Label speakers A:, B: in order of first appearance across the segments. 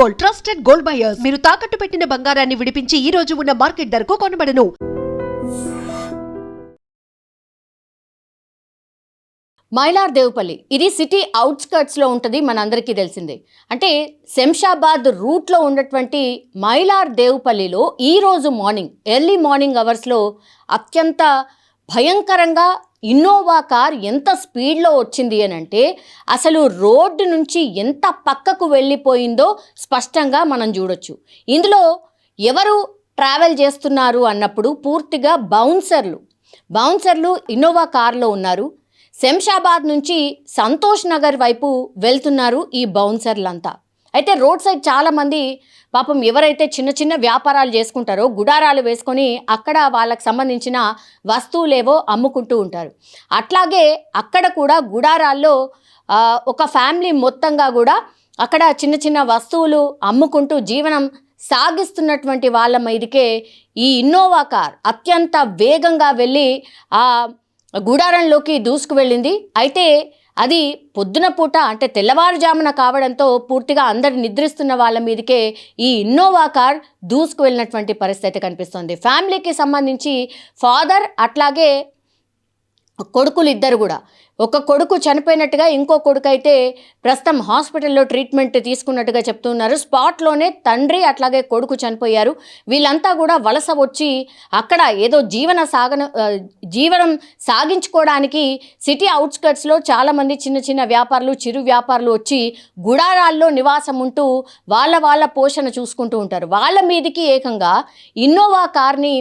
A: Gold, trusted gold buyers. మీరు తాకట్టు పెట్టిన బంగారాన్ని విడిపించి ఈ రోజు ఉన్న మార్కెట్ ధరకు కొనబడను.
B: మైలార్ దేవుపల్లి ఇది సిటీ అవుట్స్కర్ట్స్లో ఉంటుంది, మనందరికీ తెలిసిందే. అంటే శంషాబాద్ రూట్లో ఉన్నటువంటి మైలార్ దేవుపల్లిలో ఈరోజు మార్నింగ్ ఎర్లీ మార్నింగ్ అవర్స్లో అత్యంత భయంకరంగా ఇన్నోవా కార్ ఎంత స్పీడ్లో వచ్చింది అని అంటే అసలు రోడ్డు నుంచి ఎంత పక్కకు వెళ్ళిపోయిందో స్పష్టంగా మనం చూడొచ్చు. ఇందులో ఎవరు ట్రావెల్ చేస్తున్నారు అన్నప్పుడు పూర్తిగా బౌన్సర్లు ఇన్నోవా కార్లో ఉన్నారు. శంషాబాద్ నుంచి సంతోష్ నగర్ వైపు వెళ్తున్నారు ఈ బౌన్సర్లంతా. అయితే రోడ్ సైడ్ చాలామంది పాపం ఎవరైతే చిన్న చిన్న వ్యాపారాలు చేసుకుంటారో గుడారాలు వేసుకొని అక్కడ వాళ్ళకి సంబంధించిన వస్తువులేవో అమ్ముకుంటూ ఉంటారు. అట్లాగే అక్కడ కూడా గుడారాల్లో ఒక ఫ్యామిలీ మొత్తంగా కూడా అక్కడ చిన్న చిన్న వస్తువులు అమ్ముకుంటూ జీవనం సాగిస్తున్నటువంటి వాళ్ళ మీదకే ఈ ఇన్నోవా కార్ అత్యంత వేగంగా వెళ్ళి ఆ గుడారంలోకి దూసుకు వెళ్ళింది. అయితే అది పొద్దున పూట అంటే తెల్లవారుజామున కావడంతో పూర్తిగా అందరు నిద్రిస్తున్న వాళ్ళ మీదకే ఈ ఇన్నోవా కార్ దూసుకు వెళ్ళినటువంటి పరిస్థితి కనిపిస్తుంది. ఫ్యామిలీకి సంబంధించి ఫాదర్ అట్లాగే కొడుకులు ఇద్దరు కూడా, ఒక కొడుకు చనిపోయినట్టుగా, ఇంకో కొడుకు అయితే ప్రస్తుతం హాస్పిటల్లో ట్రీట్మెంట్ తీసుకున్నట్టుగా చెప్తున్నారు. స్పాట్లోనే తండ్రి అట్లాగే కొడుకు చనిపోయారు. వీళ్ళంతా కూడా వలస వచ్చి అక్కడ ఏదో జీవనం సాగించుకోవడానికి సిటీ అవుట్స్కర్ట్స్లో చాలామంది చిన్న చిన్న వ్యాపారులు, చిరు వ్యాపారులు వచ్చి గుడారాల్లో నివాసం ఉంటూ వాళ్ళ పోషణ చూసుకుంటూ ఉంటారు. వాళ్ళ మీదకి ఏకంగా ఇన్నోవా కార్ని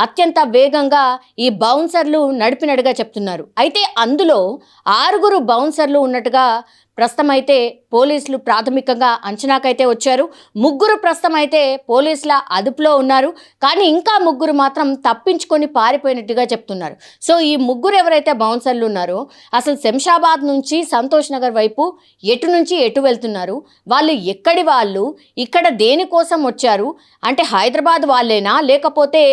B: అత్యంత వేగంగా ఈ బౌన్సర్లు నడిపినట్టుగా చెప్తున్నారు. అయితే అందులో 6 బౌన్సర్లు ఉన్నట్టుగా ప్రస్తుతం అయితే పోలీసులు ప్రాథమికంగా అంచనాకైతే వచ్చారు. 3 ప్రస్తుతం అయితే పోలీసుల అదుపులో ఉన్నారు. కానీ ఇంకా 3 మాత్రం తప్పించుకొని పారిపోయినట్టుగా చెప్తున్నారు. సో ఈ 3 ఎవరైతే బౌన్సర్లు ఉన్నారో అసలు శంషాబాద్ నుంచి సంతోష్ నగర్ వైపు ఎటు వెళ్తున్నారు, వాళ్ళు ఎక్కడి వాళ్ళు, ఇక్కడ దేనికోసం వచ్చారు, అంటే హైదరాబాద్ వాళ్ళేనా లేకపోతే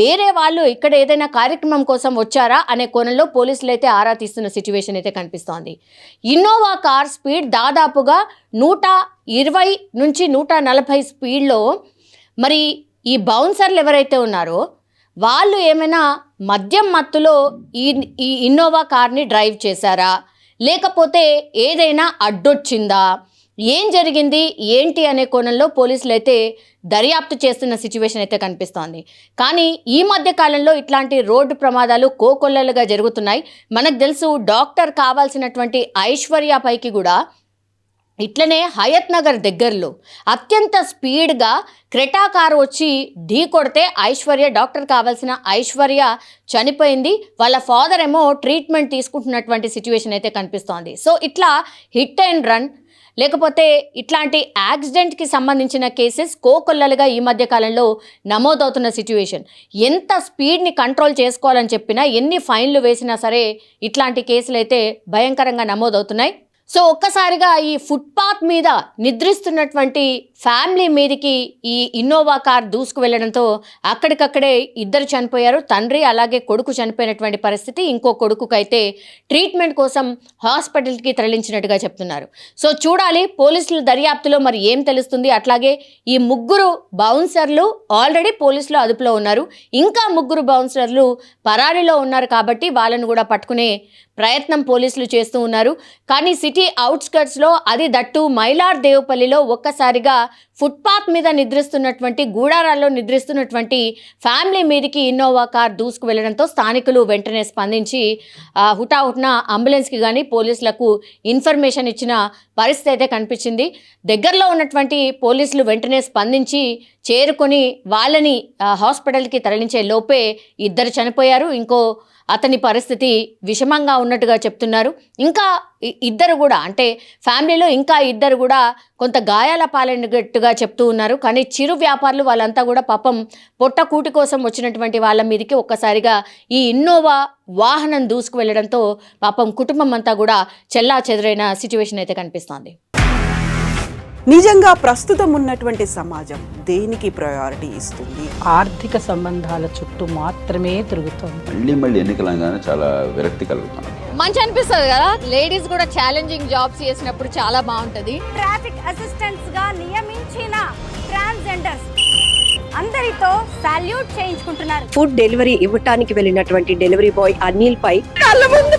B: వేరే వాళ్ళు ఇక్కడ ఏదైనా కార్యక్రమం కోసం వచ్చారా అనే కోణంలో పోలీసులు అయితే ఆరా తీస్తున్న సిచ్యువేషన్ అయితే కనిపిస్తోంది. ఇన్నోవా కార్ స్పీడ్ దాదాపుగా 120 నుంచి 140 స్పీడ్లో. మరి ఈ బౌన్సర్లు ఎవరైతే ఉన్నారో వాళ్ళు ఏమైనా మద్యం మత్తులో ఈ ఇన్నోవా కార్ని డ్రైవ్ చేశారా, లేకపోతే ఏదైనా అడ్డొచ్చిందా, ఏం జరిగింది ఏంటి అనే కోణంలో పోలీసులు అయితే దర్యాప్తు చేస్తున్న సిచ్యువేషన్ అయితే కనిపిస్తోంది. కానీ ఈ మధ్య కాలంలో ఇట్లాంటి రోడ్డు ప్రమాదాలు కోకొల్లలుగా జరుగుతున్నాయి. మనకు తెలుసు డాక్టర్ కావాల్సినటువంటి ఐశ్వర్య పైకి కూడా ఇట్లనే హయత్ నగర్ దగ్గరలో అత్యంత స్పీడ్గా క్రెటా కారు వచ్చి ఢీ కొడితే డాక్టర్ కావాల్సిన ఐశ్వర్య చనిపోయింది. వాళ్ళ ఫాదర్ ఏమో ట్రీట్మెంట్ తీసుకుంటున్నటువంటి సిచ్యువేషన్ అయితే కనిపిస్తోంది. సో ఇట్లా హిట్ అండ్ రన్ లేకపోతే ఇట్లాంటి యాక్సిడెంట్కి సంబంధించిన కేసెస్ కోకొల్లలుగా ఈ మధ్య కాలంలో నమోదవుతున్న సిచ్యువేషన్. ఎంత స్పీడ్ని కంట్రోల్ చేసుకోవాలని చెప్పినా, ఎన్ని ఫైన్లు వేసినా సరే ఇట్లాంటి కేసులు అయితే భయంకరంగా నమోదవుతున్నాయి. సో ఒక్కసారిగా ఈ ఫుట్పాత్ మీద నిద్రిస్తున్నటువంటి ఫ్యామిలీ మీదకి ఈ ఇన్నోవా కార్ దూసుకు వెళ్ళడంతో అక్కడికక్కడే 2 చనిపోయారు. తండ్రి అలాగే కొడుకు చనిపోయినటువంటి పరిస్థితి. ఇంకో కొడుకుకైతే ట్రీట్మెంట్ కోసం హాస్పిటల్కి తరలించినట్టుగా చెప్తున్నారు. సో చూడాలి పోలీసుల దర్యాప్తులో మరి ఏం తెలుస్తుంది. అట్లాగే ఈ 3 బౌన్సర్లు ఆల్రెడీ పోలీసులు అదుపులో ఉన్నారు. ఇంకా 3 బౌన్సర్లు పరారీలో ఉన్నారు కాబట్టి వాళ్ళను కూడా పట్టుకునే ప్రయత్నం పోలీసులు చేస్తూ ఉన్నారు. కానీ సిటీ అవుట్స్కర్ట్స్లో, అది దట్టు మైలార్ దేవుపల్లిలో ఒక్కసారిగా ఫుట్పాత్ మీద నిద్రిస్తున్నటువంటి, గూడారాల్లో నిద్రిస్తున్నటువంటి ఫ్యామిలీ మీదకి ఇన్నోవా కార్ దూసుకు వెళ్ళడంతో స్థానికులు వెంటనే స్పందించి హుటాహుటిన అంబులెన్స్కి కానీ పోలీసులకు ఇన్ఫర్మేషన్ ఇచ్చిన పరిస్థితి అయితే కనిపించింది. దగ్గరలో ఉన్నటువంటి పోలీసులు వెంటనే స్పందించి చేరుకొని వాళ్ళని హాస్పిటల్కి తరలించే లోపే 2 చనిపోయారు. ఇంకో అతని పరిస్థితి విషమంగా ఉన్నట్టుగా చెప్తున్నారు. ఇంకా 2 కూడా, అంటే ఫ్యామిలీలో ఇంకా 2 కూడా కొంత గాయాల పాలైనట్టుగా చెప్తూ ఉన్నారు. కానీ చిరు వ్యాపారులు వాళ్ళంతా కూడా పాపం పొట్ట కూటి కోసం వచ్చినటువంటి వాళ్ళ మీదకి ఒక్కసారిగా ఈ ఇన్నోవా వాహనం దూసుకు వెళ్ళడంతో పాపం కుటుంబం అంతా కూడా చెల్లా చెదరైన సిచ్యువేషన్ అయితే కనిపిస్తోంది.
C: నిజంగా ప్రస్తుతం ఉన్నటువంటి సమాజం దేనికి ప్రయారిటీ ఇస్తుంది?
D: ఆర్థిక సంబంధాల చుట్టూ మాత్రమే తిరుగుతుంది.
E: మళ్ళీ ఎన్నికలంగానే చాలా విరక్తి కలుగుతుంది.
B: మంచి అనిపిస్తుంది కదా, లేడీస్ కూడా ఛాలెంజింగ్ జాబ్స్ చేసినప్పుడు చాలా బాగుంటది.
F: ట్రాఫిక్ అసిస్టెంట్స్ గా నియమించిన ట్రాన్స్జెండర్స్ అందరితో సాల్యూట్ చేయించుకుంటున్నారు.
G: ఫుడ్ డెలివరీ ఇవ్వటానికి వెళ్ళినటువంటి డెలివరీ బాయ్ అనిల్ పై కళ్ళ ముందు